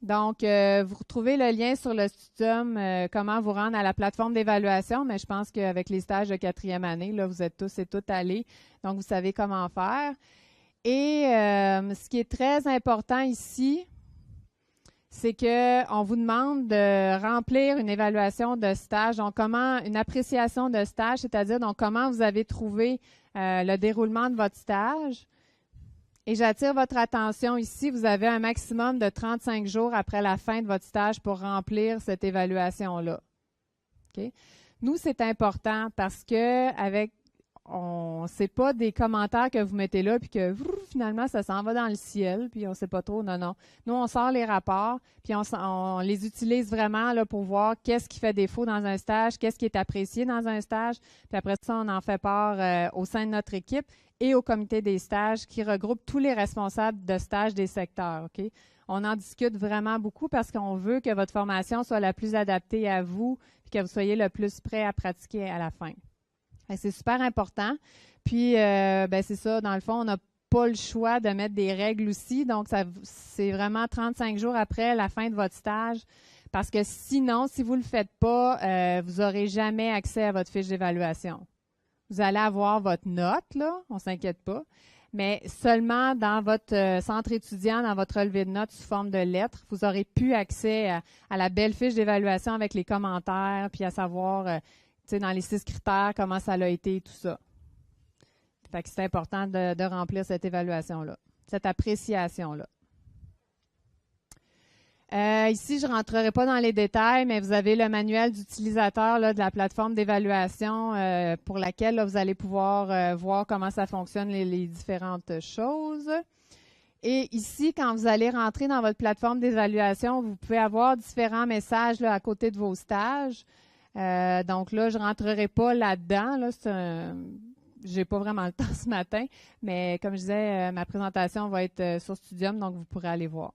Donc, vous retrouvez le lien sur le Studium, comment vous rendre à la plateforme d'évaluation, mais je pense qu'avec les stages de 4e année, là, vous êtes tous et toutes allés, donc vous savez comment faire. Et ce qui est très important ici, c'est qu'on vous demande de remplir une évaluation de stage, donc une appréciation de stage, c'est-à-dire donc comment vous avez trouvé le déroulement de votre stage. Et j'attire votre attention ici, vous avez un maximum de 35 jours après la fin de votre stage pour remplir cette évaluation-là. Okay? Nous, c'est important parce que c'est pas des commentaires que vous mettez là puis que finalement ça s'en va dans le ciel puis on sait pas trop. Non, non. Nous, on sort les rapports puis on les utilise vraiment là pour voir qu'est-ce qui fait défaut dans un stage, qu'est-ce qui est apprécié dans un stage. Puis après ça, on en fait part au sein de notre équipe et au comité des stages qui regroupe tous les responsables de stage des secteurs. OK? On en discute vraiment beaucoup parce qu'on veut que votre formation soit la plus adaptée à vous et que vous soyez le plus prêt à pratiquer à la fin. C'est super important. Puis, c'est ça, dans le fond, on n'a pas le choix de mettre des règles aussi. Donc, c'est vraiment 35 jours après la fin de votre stage. Parce que sinon, si vous ne le faites pas, vous n'aurez jamais accès à votre fiche d'évaluation. Vous allez avoir votre note, là, on ne s'inquiète pas, mais seulement dans votre centre étudiant, dans votre relevé de notes sous forme de lettres, vous aurez plus accès à la belle fiche d'évaluation avec les commentaires, puis à savoir dans les 6 critères, comment ça a été, tout ça. Fait que c'est important de remplir cette évaluation-là, cette appréciation-là. Ici, je ne rentrerai pas dans les détails, mais vous avez le manuel d'utilisateur de la plateforme d'évaluation pour laquelle là, vous allez pouvoir voir comment ça fonctionne, les différentes choses. Et ici, quand vous allez rentrer dans votre plateforme d'évaluation, vous pouvez avoir différents messages là, à côté de vos stages. Donc là, je ne rentrerai pas là-dedans. Là, j'ai pas vraiment le temps ce matin, mais comme je disais, ma présentation va être sur Studium, donc vous pourrez aller voir.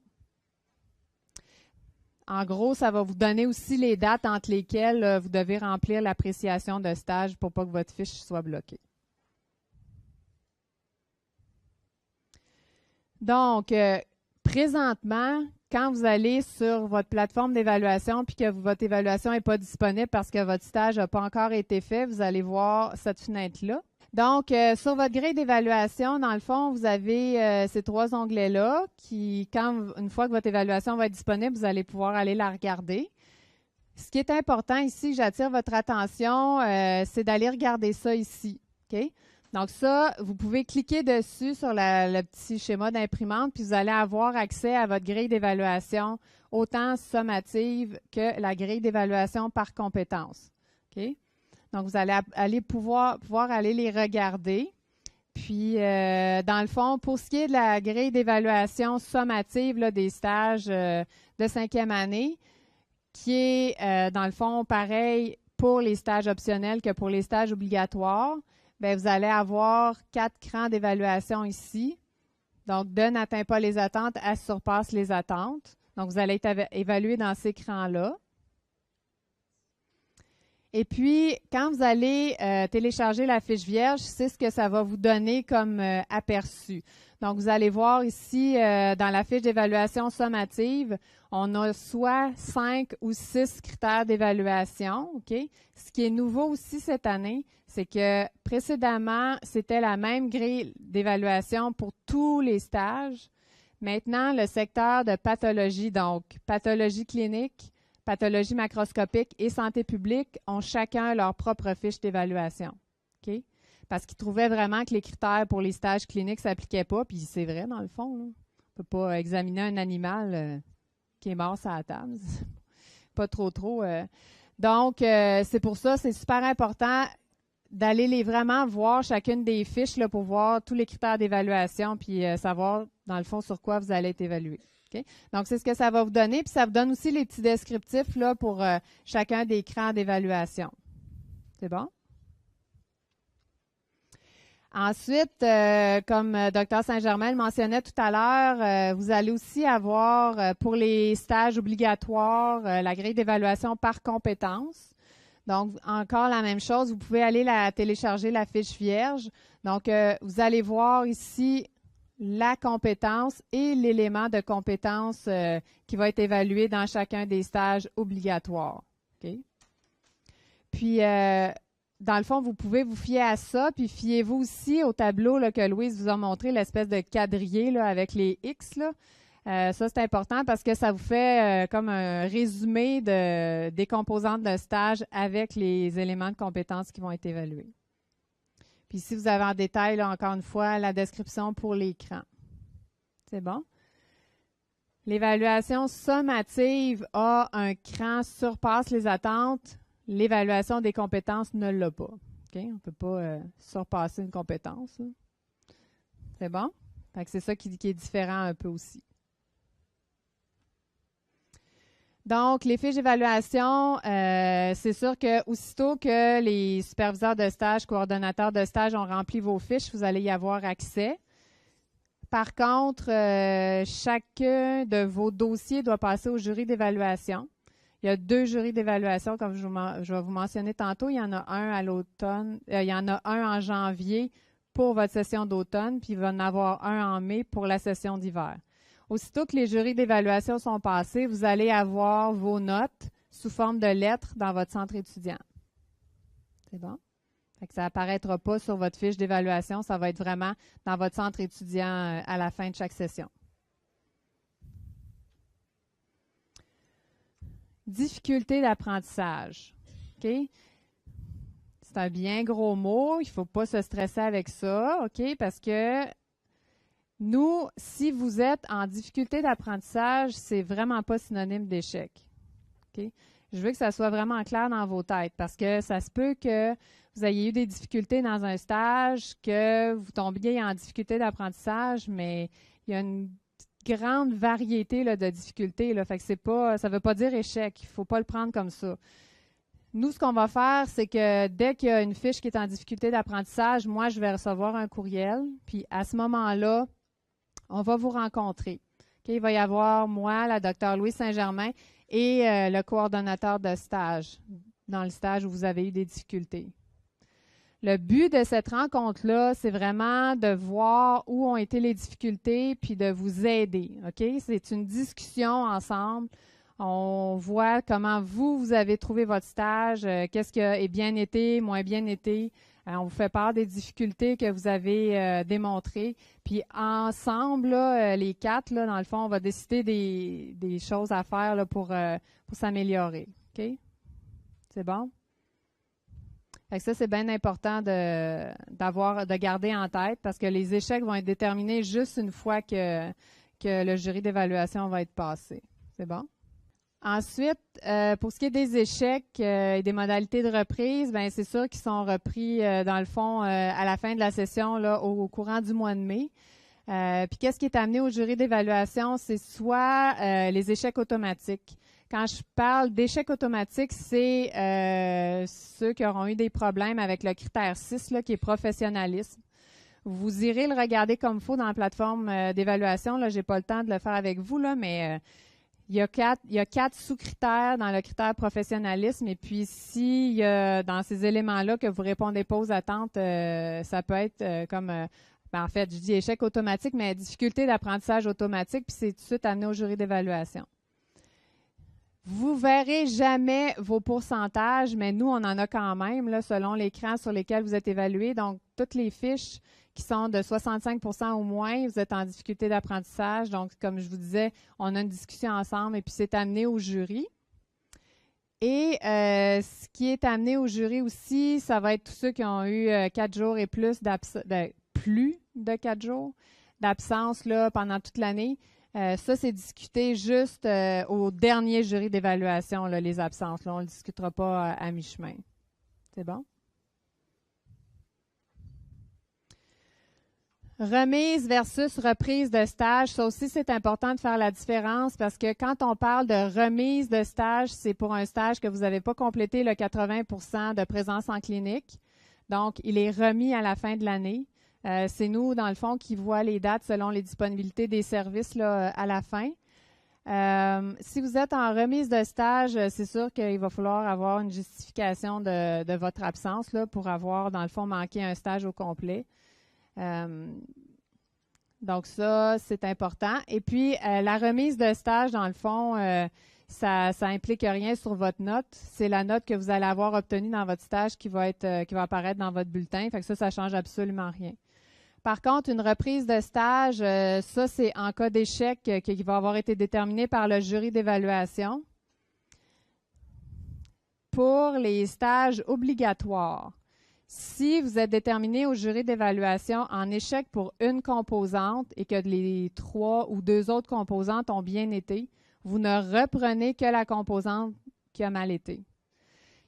En gros, ça va vous donner aussi les dates entre lesquelles vous devez remplir l'appréciation de stage pour pas que votre fiche soit bloquée. Donc, présentement, quand vous allez sur votre plateforme d'évaluation puis que votre évaluation n'est pas disponible parce que votre stage n'a pas encore été fait, vous allez voir cette fenêtre-là. Donc, sur votre grille d'évaluation, dans le fond, vous avez ces 3 onglets-là qui, une fois que votre évaluation va être disponible, vous allez pouvoir aller la regarder. Ce qui est important ici, j'attire votre attention, c'est d'aller regarder ça ici. Okay? Donc ça, vous pouvez cliquer dessus sur le petit schéma d'imprimante, puis vous allez avoir accès à votre grille d'évaluation, autant sommative que la grille d'évaluation par compétence. Okay? Donc, vous allez pouvoir aller les regarder. Puis, dans le fond, pour ce qui est de la grille d'évaluation sommative là, des stages de 5e année, qui est, dans le fond, pareil pour les stages optionnels que pour les stages obligatoires, bien, vous allez avoir 4 crans d'évaluation ici. Donc, de n'atteint pas les attentes à surpasse les attentes. Donc, vous allez être évalué dans ces crans-là. Et puis, quand vous allez télécharger la fiche vierge, c'est ce que ça va vous donner comme aperçu. Donc, vous allez voir ici, dans la fiche d'évaluation sommative, on a soit 5 ou 6 critères d'évaluation. Okay? Ce qui est nouveau aussi cette année, c'est que précédemment, c'était la même grille d'évaluation pour tous les stages. Maintenant, le secteur de pathologie, donc pathologie clinique, pathologie macroscopique et santé publique ont chacun leur propre fiche d'évaluation. Okay? Parce qu'ils trouvaient vraiment que les critères pour les stages cliniques ne s'appliquaient pas, puis c'est vrai dans le fond. Là. On ne peut pas examiner un animal qui est mort sur la table. Pas trop. Donc, c'est pour ça, c'est super important d'aller vraiment voir chacune des fiches là, pour voir tous les critères d'évaluation, puis savoir, dans le fond, sur quoi vous allez être évalué. Okay? Donc, c'est ce que ça va vous donner. Puis, ça vous donne aussi les petits descriptifs là, pour chacun des crans d'évaluation. C'est bon? Ensuite, comme Dr Saint-Germain le mentionnait tout à l'heure, vous allez aussi avoir, pour les stages obligatoires, la grille d'évaluation par compétence. Donc, encore la même chose, vous pouvez aller télécharger la fiche vierge. Donc, vous allez voir ici la compétence et l'élément de compétence qui va être évalué dans chacun des stages obligatoires. Okay? Puis, dans le fond, vous pouvez vous fier à ça, puis fiez-vous aussi au tableau là, que Louise vous a montré, l'espèce de quadrillé là, avec les X. Là. Ça, c'est important parce que ça vous fait comme un résumé des composantes de stage avec les éléments de compétences qui vont être évalués. Puis si vous avez en détail, là, encore une fois, la description pour l'écran. C'est bon? L'évaluation sommative a un cran surpasse les attentes. L'évaluation des compétences ne l'a pas. Okay? On ne peut pas surpasser une compétence. Hein. C'est bon? Fait que c'est ça qui est différent un peu aussi. Donc, les fiches d'évaluation, c'est sûr que aussitôt que les superviseurs de stage, coordonnateurs de stage ont rempli vos fiches, vous allez y avoir accès. Par contre, chacun de vos dossiers doit passer au jury d'évaluation. Il y a 2 jurys d'évaluation, comme je vais vous mentionner tantôt. Il y en a un à l'automne, il y en a un en janvier pour votre session d'automne, puis il va en avoir un en mai pour la session d'hiver. Aussitôt que les jurys d'évaluation sont passés, vous allez avoir vos notes sous forme de lettres dans votre centre étudiant. C'est bon? Fait que ça n'apparaîtra pas sur votre fiche d'évaluation, ça va être vraiment dans votre centre étudiant à la fin de chaque session. Difficulté d'apprentissage. OK? C'est un bien gros mot, il ne faut pas se stresser avec ça, OK? Parce que nous, si vous êtes en difficulté d'apprentissage, c'est vraiment pas synonyme d'échec. Okay? Je veux que ça soit vraiment clair dans vos têtes parce que ça se peut que vous ayez eu des difficultés dans un stage, que vous tombiez en difficulté d'apprentissage, mais il y a une grande variété là, de difficultés. Là, fait que ça ne veut pas dire échec. Il ne faut pas le prendre comme ça. Nous, ce qu'on va faire, c'est que dès qu'il y a une fiche qui est en difficulté d'apprentissage, moi, je vais recevoir un courriel. Puis à ce moment-là, on va vous rencontrer. Okay? Il va y avoir moi, la Dr. Louise Saint-Germain et le coordonnateur de stage, dans le stage où vous avez eu des difficultés. Le but de cette rencontre-là, c'est vraiment de voir où ont été les difficultés puis de vous aider. Okay? C'est une discussion ensemble. On voit comment vous avez trouvé votre stage, qu'est-ce qui a bien été, moins bien été. On vous fait part des difficultés que vous avez démontrées. Puis ensemble, là, les 4, là, dans le fond, on va décider des choses à faire là, pour s'améliorer. OK? C'est bon? Fait que ça, c'est bien important de garder en tête parce que les échecs vont être déterminés juste une fois que le jury d'évaluation va être passé. C'est bon? Ensuite, pour ce qui est des échecs et des modalités de reprise, bien, c'est sûr qu'ils sont repris, dans le fond, à la fin de la session, là, au courant du mois de mai. Puis, qu'est-ce qui est amené au jury d'évaluation? C'est soit les échecs automatiques. Quand je parle d'échecs automatiques, c'est ceux qui auront eu des problèmes avec le critère 6, là, qui est professionnalisme. Vous irez le regarder comme il faut dans la plateforme d'évaluation. Là, je n'ai pas le temps de le faire avec vous, là, mais il y a 4 sous-critères dans le critère professionnalisme. Et puis, s'il y a dans ces éléments-là que vous ne répondez pas aux attentes, ça peut être en fait, je dis échec automatique, mais difficulté d'apprentissage automatique, puis c'est tout de suite amené au jury d'évaluation. Vous ne verrez jamais vos pourcentages, mais nous, on en a quand même, là, selon l'écran sur lesquels vous êtes évalué. Donc, toutes les fiches qui sont de 65 % ou moins, vous êtes en difficulté d'apprentissage. Donc, comme je vous disais, on a une discussion ensemble et puis c'est amené au jury. Et ce qui est amené au jury aussi, ça va être tous ceux qui ont eu 4 jours et plus plus de 4 jours d'absence là, pendant toute l'année. Ça, c'est discuté juste au dernier jury d'évaluation, là, les absences. Là, on ne le discutera pas à mi-chemin. C'est bon? Remise versus reprise de stage, ça aussi, c'est important de faire la différence parce que quand on parle de remise de stage, c'est pour un stage que vous n'avez pas complété le 80 % de présence en clinique. Donc, il est remis à la fin de l'année. C'est nous, dans le fond, qui voit les dates selon les disponibilités des services là, à la fin. Si vous êtes en remise de stage, c'est sûr qu'il va falloir avoir une justification de votre absence là, pour avoir, dans le fond, manqué un stage au complet. Donc ça, c'est important. Et puis, la remise de stage, dans le fond, ça implique rien sur votre note. C'est la note que vous allez avoir obtenue dans votre stage qui va apparaître dans votre bulletin. Fait que ça change absolument rien. Par contre, une reprise de stage, ça, c'est en cas d'échec qui va avoir été déterminé par le jury d'évaluation. Pour les stages obligatoires, si vous êtes déterminé au jury d'évaluation en échec pour une composante et que les 3 ou 2 autres composantes ont bien été, vous ne reprenez que la composante qui a mal été.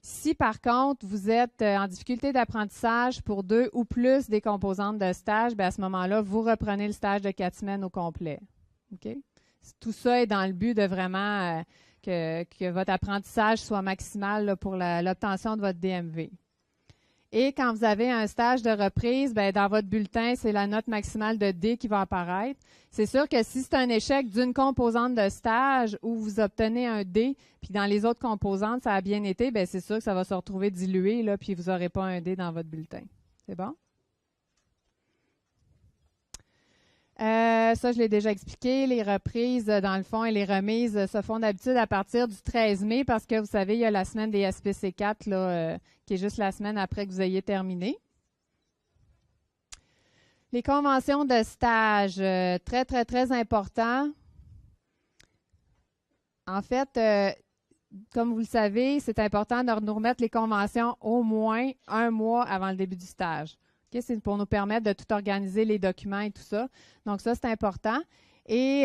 Si, par contre, vous êtes en difficulté d'apprentissage pour 2 ou plus des composantes de stage, bien à ce moment-là, vous reprenez le stage de 4 semaines au complet. Okay? Tout ça est dans le but de vraiment que votre apprentissage soit maximal là, pour l'obtention de votre DMV. Et quand vous avez un stage de reprise, bien, dans votre bulletin, c'est la note maximale de D qui va apparaître. C'est sûr que si c'est un échec d'une composante de stage où vous obtenez un D, puis dans les autres composantes, ça a bien été, bien, c'est sûr que ça va se retrouver dilué, là, puis vous n'aurez pas un D dans votre bulletin. C'est bon? Ça, je l'ai déjà expliqué. Les reprises, dans le fond, et les remises se font d'habitude à partir du 13 mai parce que, vous savez, il y a la semaine des SPC4 là, qui est juste la semaine après que vous ayez terminé. Les conventions de stage, très, très, très important. En fait, comme vous le savez, c'est important de nous remettre les conventions au moins un mois avant le début du stage. Okay? C'est pour nous permettre de tout organiser, les documents et tout ça. Donc, ça, c'est important. Et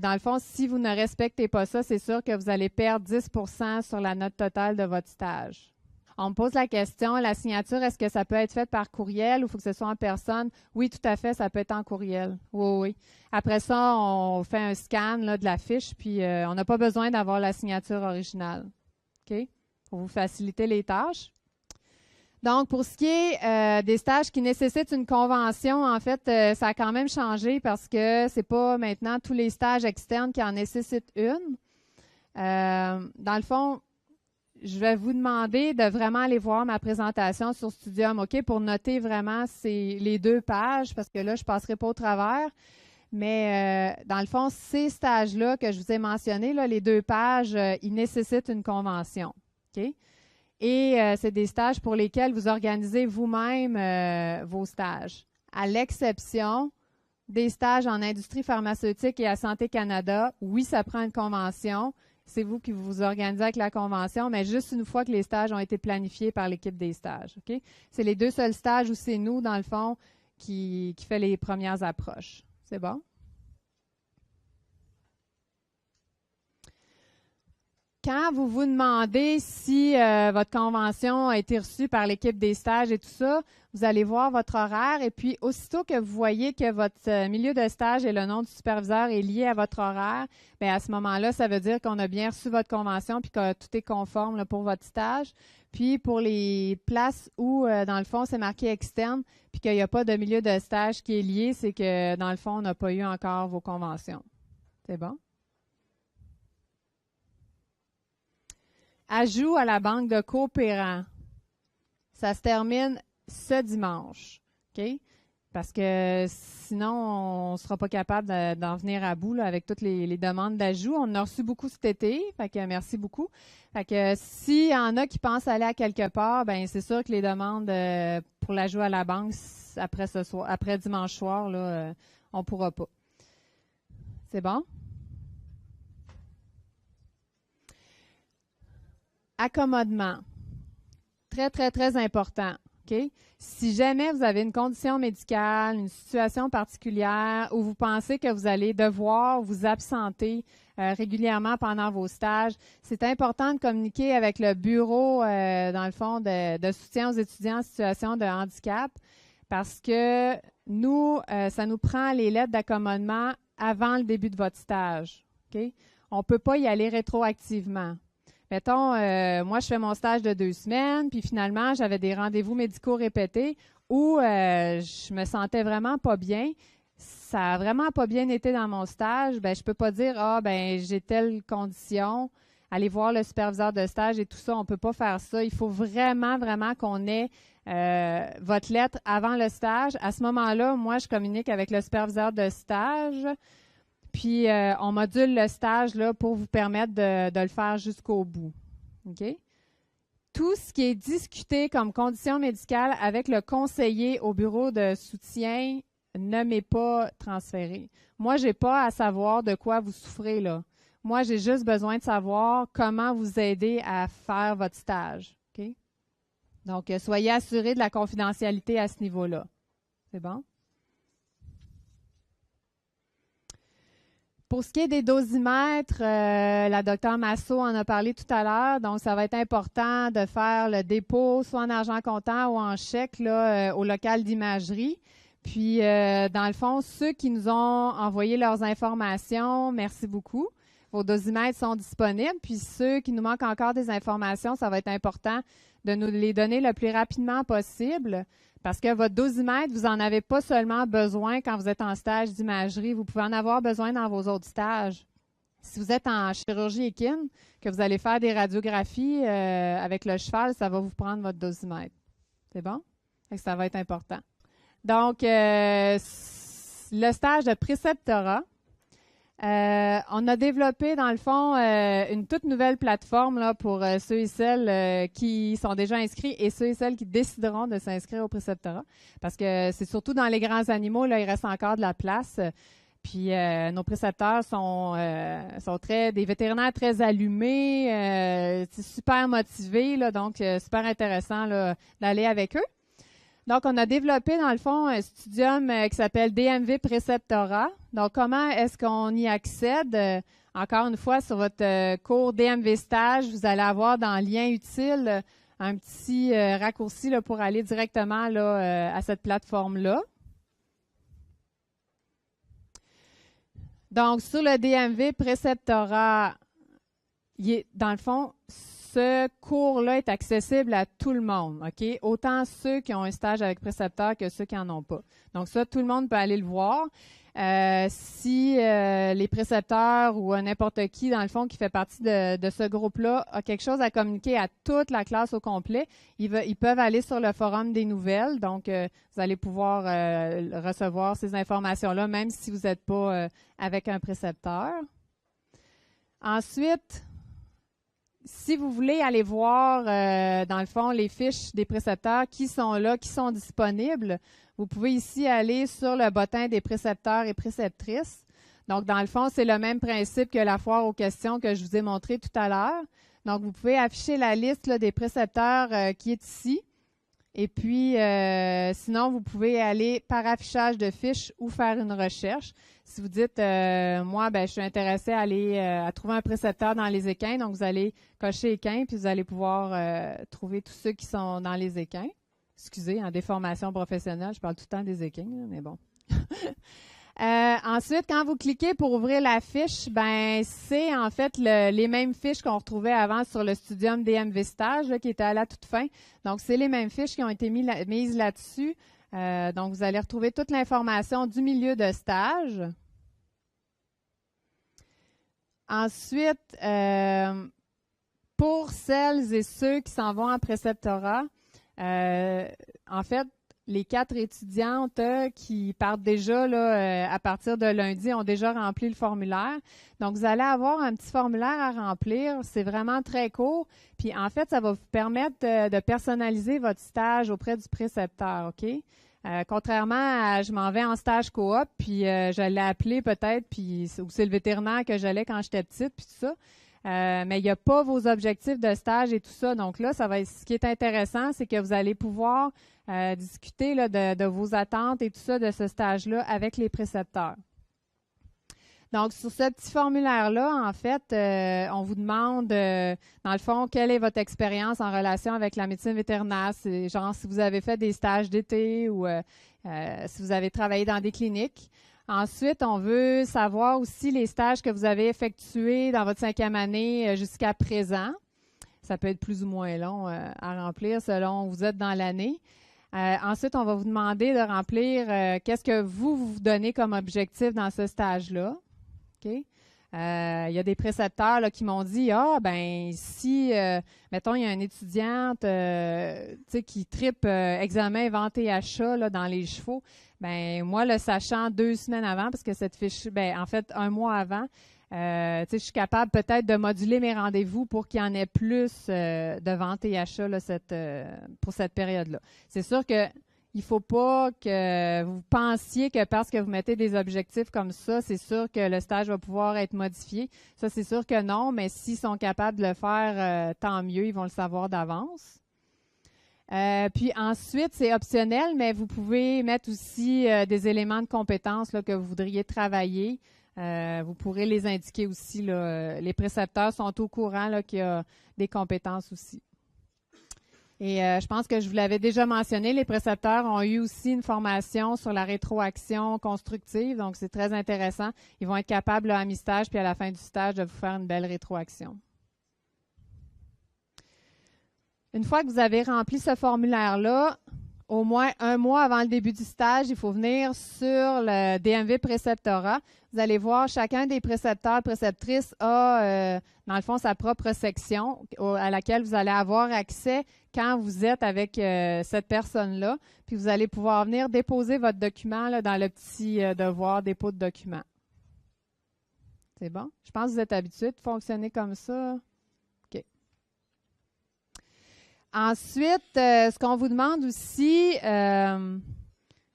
dans le fond, si vous ne respectez pas ça, c'est sûr que vous allez perdre 10 % sur la note totale de votre stage. On me pose la question, la signature, est-ce que ça peut être fait par courriel ou il faut que ce soit en personne? Oui, tout à fait, ça peut être en courriel. Oui, oui. Après ça, on fait un scan là, de la fiche, puis on n'a pas besoin d'avoir la signature originale. OK? Pour vous faciliter les tâches. Donc, pour ce qui est des stages qui nécessitent une convention, en fait, ça a quand même changé parce que c'est pas maintenant tous les stages externes qui en nécessitent une. Dans le fond, je vais vous demander de vraiment aller voir ma présentation sur Studium, OK, pour noter vraiment les 2 pages, parce que là, je ne passerai pas au travers. Mais dans le fond, ces stages-là que je vous ai mentionnés, là, les 2 pages, ils nécessitent une convention. OK? Et c'est des stages pour lesquels vous organisez vous-même vos stages. À l'exception des stages en industrie pharmaceutique et à Santé Canada, oui, ça prend une convention. C'est vous qui vous organisez avec la convention, mais juste une fois que les stages ont été planifiés par l'équipe des stages. Okay? C'est les 2 seuls stages où c'est nous, dans le fond, qui fait les premières approches. C'est bon? Quand vous vous demandez si votre convention a été reçue par l'équipe des stages et tout ça, vous allez voir votre horaire et puis aussitôt que vous voyez que votre milieu de stage et le nom du superviseur est lié à votre horaire, bien à ce moment-là, ça veut dire qu'on a bien reçu votre convention puis que tout est conforme là, pour votre stage. Puis pour les places où, dans le fond, c'est marqué externe puis qu'il n'y a pas de milieu de stage qui est lié, c'est que, dans le fond, on n'a pas eu encore vos conventions. C'est bon? Ajout à la banque de coopérants. Ça se termine ce dimanche. OK? Parce que sinon, on ne sera pas capable d'en venir à bout là, avec toutes les demandes d'ajout. On en a reçu beaucoup cet été. Fait que merci beaucoup. Fait que s'il y en a qui pensent aller à quelque part, ben c'est sûr que les demandes pour l'ajout à la banque après dimanche soir, là, on ne pourra pas. C'est bon? Accommodement. Très, très, très important. Okay? Si jamais vous avez une condition médicale, une situation particulière où vous pensez que vous allez devoir vous absenter régulièrement pendant vos stages, c'est important de communiquer avec le bureau, dans le fond, de soutien aux étudiants en situation de handicap parce que nous, ça nous prend les lettres d'accommodement avant le début de votre stage. Okay? On ne peut pas y aller rétroactivement. Mettons, moi, je fais mon stage de 2 semaines, puis finalement, j'avais des rendez-vous médicaux répétés où je me sentais vraiment pas bien. Ça a vraiment pas bien été dans mon stage. Ben, je peux pas dire, j'ai telle condition, aller voir le superviseur de stage et tout ça. On peut pas faire ça. Il faut vraiment, vraiment qu'on ait votre lettre avant le stage. À ce moment-là, moi, je communique avec le superviseur de stage. Puis, on module le stage là, pour vous permettre de le faire jusqu'au bout. Okay? Tout ce qui est discuté comme condition médicale avec le conseiller au bureau de soutien ne m'est pas transféré. Moi, je n'ai pas à savoir de quoi vous souffrez là. Moi, j'ai juste besoin de savoir comment vous aider à faire votre stage. Okay? Donc, soyez assurés de la confidentialité à ce niveau-là. C'est bon? Pour ce qui est des dosimètres, la docteure Massot en a parlé tout à l'heure. Donc, ça va être important de faire le dépôt soit en argent comptant ou en chèque là, au local d'imagerie. Puis, dans le fond, ceux qui nous ont envoyé leurs informations, merci beaucoup. Vos dosimètres sont disponibles. Puis, ceux qui nous manquent encore des informations, ça va être important de nous les donner le plus rapidement possible. Parce que votre dosimètre, vous n'en avez pas seulement besoin quand vous êtes en stage d'imagerie, vous pouvez en avoir besoin dans vos autres stages. Si vous êtes en chirurgie équine, que vous allez faire des radiographies avec le cheval, ça va vous prendre votre dosimètre. C'est bon? Ça va être important. Donc, le stage de préceptorat, on a développé, dans le fond, une toute nouvelle plateforme là, pour ceux et celles qui sont déjà inscrits et ceux et celles qui décideront de s'inscrire au préceptorat. Parce que c'est surtout dans les grands animaux, là, il reste encore de la place. Puis nos précepteurs sont des vétérinaires très allumés, super motivés, là, donc super intéressant là, d'aller avec eux. Donc, on a développé, dans le fond, un studium qui s'appelle DMV Préceptorat. Donc, comment est-ce qu'on y accède? Encore une fois, sur votre cours DMV Stage, vous allez avoir dans lien utile un petit raccourci là, pour aller directement là, à cette plateforme-là. Donc, sur le DMV Préceptorat, dans le fond, ce cours-là est accessible à tout le monde, OK? Autant ceux qui ont un stage avec précepteur que ceux qui n'en ont pas. Donc ça, tout le monde peut aller le voir. Si les précepteurs ou n'importe qui, dans le fond, qui fait partie de ce groupe-là, a quelque chose à communiquer à toute la classe au complet, ils peuvent aller sur le forum des nouvelles. Donc, vous allez pouvoir recevoir ces informations-là, même si vous n'êtes pas avec un précepteur. Ensuite, si vous voulez aller voir, dans le fond, les fiches des précepteurs qui sont là, qui sont disponibles, vous pouvez ici aller sur le bottin des précepteurs et préceptrices. Donc, dans le fond, c'est le même principe que la foire aux questions que je vous ai montré tout à l'heure. Donc, vous pouvez afficher la liste là, des précepteurs qui est ici. Et puis, sinon, vous pouvez aller par affichage de fiches ou faire une recherche. Si vous dites, moi, je suis intéressé à aller à trouver un précepteur dans les équins, donc vous allez cocher équins, puis vous allez pouvoir trouver tous ceux qui sont dans les équins. Excusez, en déformation professionnelle, je parle tout le temps des équins, là, mais bon. Ensuite, quand vous cliquez pour ouvrir la fiche, c'est en fait les mêmes fiches qu'on retrouvait avant sur le Studium DMV Stage, là, qui était à la toute fin. Donc, c'est les mêmes fiches qui ont été mises là-dessus. Donc, vous allez retrouver toute l'information du milieu de stage. Ensuite, pour celles et ceux qui s'en vont en préceptorat, en fait, les 4 étudiantes qui partent déjà là, à partir de lundi ont déjà rempli le formulaire. Donc, vous allez avoir un petit formulaire à remplir. C'est vraiment très court. Puis, en fait, ça va vous permettre de personnaliser votre stage auprès du précepteur, OK? Contrairement à je m'en vais en stage coop, puis je l'ai appelé peut-être, puis ou c'est le vétérinaire que j'allais quand j'étais petite, puis tout ça. Mais il n'y a pas vos objectifs de stage et tout ça. Donc là, ça va être, ce qui est intéressant, c'est que vous allez pouvoir discuter là, de vos attentes et tout ça de ce stage-là avec les précepteurs. Donc, sur ce petit formulaire-là, en fait, on vous demande, dans le fond, quelle est votre expérience en relation avec la médecine vétérinaire. C'est genre si vous avez fait des stages d'été ou si vous avez travaillé dans des cliniques. Ensuite, on veut savoir aussi les stages que vous avez effectués dans votre 5e année jusqu'à présent. Ça peut être plus ou moins long à remplir selon où vous êtes dans l'année. Ensuite, on va vous demander de remplir qu'est-ce que vous donnez comme objectif dans ce stage-là. OK? Il y a des précepteurs là, qui m'ont dit si, mettons, il y a une étudiante qui tripe examen, vente et achat là, dans les chevaux, moi, le sachant 2 semaines avant, parce que cette fiche, en fait, 1 mois avant, je suis capable peut-être de moduler mes rendez-vous pour qu'il y en ait plus de vente et achat là, pour cette période-là. C'est sûr que il ne faut pas que vous pensiez que parce que vous mettez des objectifs comme ça, c'est sûr que le stage va pouvoir être modifié. Ça, c'est sûr que non, mais s'ils sont capables de le faire, tant mieux, ils vont le savoir d'avance. Puis ensuite, c'est optionnel, mais vous pouvez mettre aussi des éléments de compétences là, que vous voudriez travailler. Vous pourrez les indiquer aussi. Là. Les précepteurs sont au courant là, qu'il y a des compétences aussi. Et je pense que je vous l'avais déjà mentionné, les précepteurs ont eu aussi une formation sur la rétroaction constructive, donc c'est très intéressant. Ils vont être capables là, à mi-stage puis à la fin du stage de vous faire une belle rétroaction. Une fois que vous avez rempli ce formulaire-là, au moins un mois avant le début du stage, il faut venir sur le DMV Préceptorat. Vous allez voir, chacun des précepteurs, préceptrices a, dans le fond, sa propre section à laquelle vous allez avoir accès quand vous êtes avec cette personne-là. Puis vous allez pouvoir venir déposer votre document là, dans le petit devoir dépôt de document. C'est bon? Je pense que vous êtes habitués de fonctionner comme ça. OK. Ensuite, ce qu'on vous demande aussi,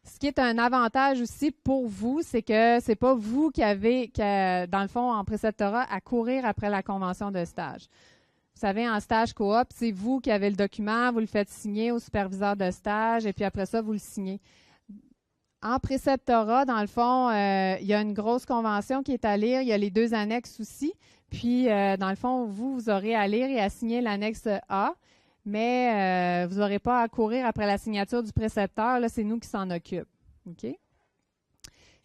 ce qui est un avantage aussi pour vous, c'est que c'est pas vous qui avez, dans le fond, en préceptorat, à courir après la convention de stage. Vous savez, en stage coop, c'est vous qui avez le document, vous le faites signer au superviseur de stage et puis après ça, vous le signez. En préceptorat, dans le fond, il y a une grosse convention qui est à lire. Il y a les 2 annexes aussi. Puis, dans le fond, vous aurez à lire et à signer l'annexe A. Mais vous n'aurez pas à courir après la signature du précepteur. Là, c'est nous qui s'en occupe. OK?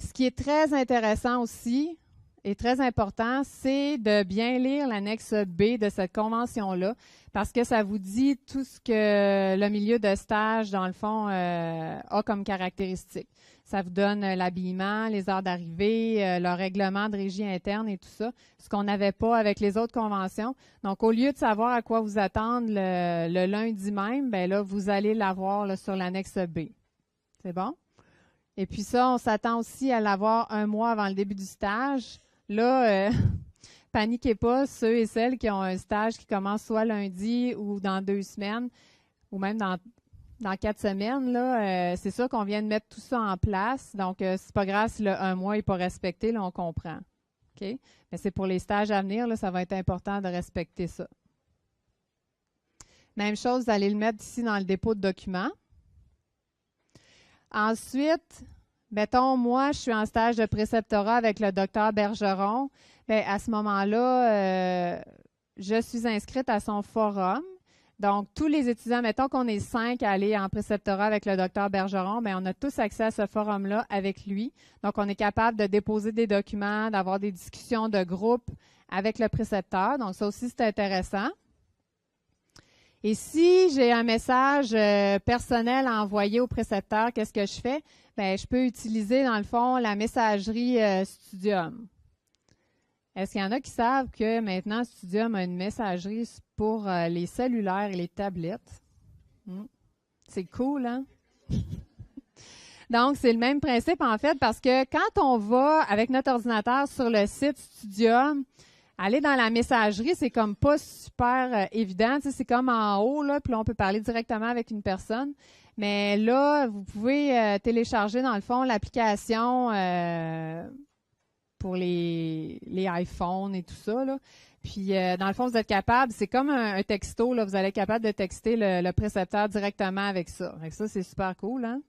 Ce qui est très intéressant aussi et très important, c'est de bien lire l'annexe B de cette convention-là parce que ça vous dit tout ce que le milieu de stage, dans le fond, a comme caractéristiques. Ça vous donne l'habillement, les heures d'arrivée, le règlement de régie interne et tout ça, ce qu'on n'avait pas avec les autres conventions. Donc, au lieu de savoir à quoi vous attendre le lundi même, ben là, vous allez l'avoir là, sur l'annexe B. C'est bon? Et puis ça, on s'attend aussi à l'avoir un mois avant le début du stage. Là, paniquez pas, ceux et celles qui ont un stage qui commence soit lundi ou dans 2 semaines, ou même dans 4 semaines, là, c'est sûr qu'on vient de mettre tout ça en place. Donc, c'est pas grave si le 1 mois n'est pas respecté, là, on comprend. OK? Mais c'est pour les stages à venir, là, ça va être important de respecter ça. Même chose, vous allez le mettre ici dans le dépôt de documents. Ensuite, mettons, moi, je suis en stage de préceptorat avec le docteur Bergeron. Bien, à ce moment-là, je suis inscrite à son forum. Donc, tous les étudiants, mettons qu'on est 5 à aller en préceptorat avec le docteur Bergeron, bien, on a tous accès à ce forum-là avec lui. Donc, on est capable de déposer des documents, d'avoir des discussions de groupe avec le précepteur. Donc, ça aussi, c'est intéressant. Et si j'ai un message personnel à envoyer au précepteur, qu'est-ce que je fais? Bien, je peux utiliser, dans le fond, la messagerie Studium. Est-ce qu'il y en a qui savent que maintenant, Studium a une messagerie pour les cellulaires et les tablettes? C'est cool, hein? Donc, c'est le même principe, en fait, parce que quand on va avec notre ordinateur sur le site Studium, aller dans la messagerie, c'est comme pas super évident. Tu sais, c'est comme en haut, là, puis là, on peut parler directement avec une personne. Mais là, vous pouvez télécharger, dans le fond, l'application pour les iPhones et tout ça, là. Puis, dans le fond, vous êtes capable, c'est comme un texto, là, vous allez être capable de texter le précepteur directement avec ça. Avec ça, c'est super cool, hein?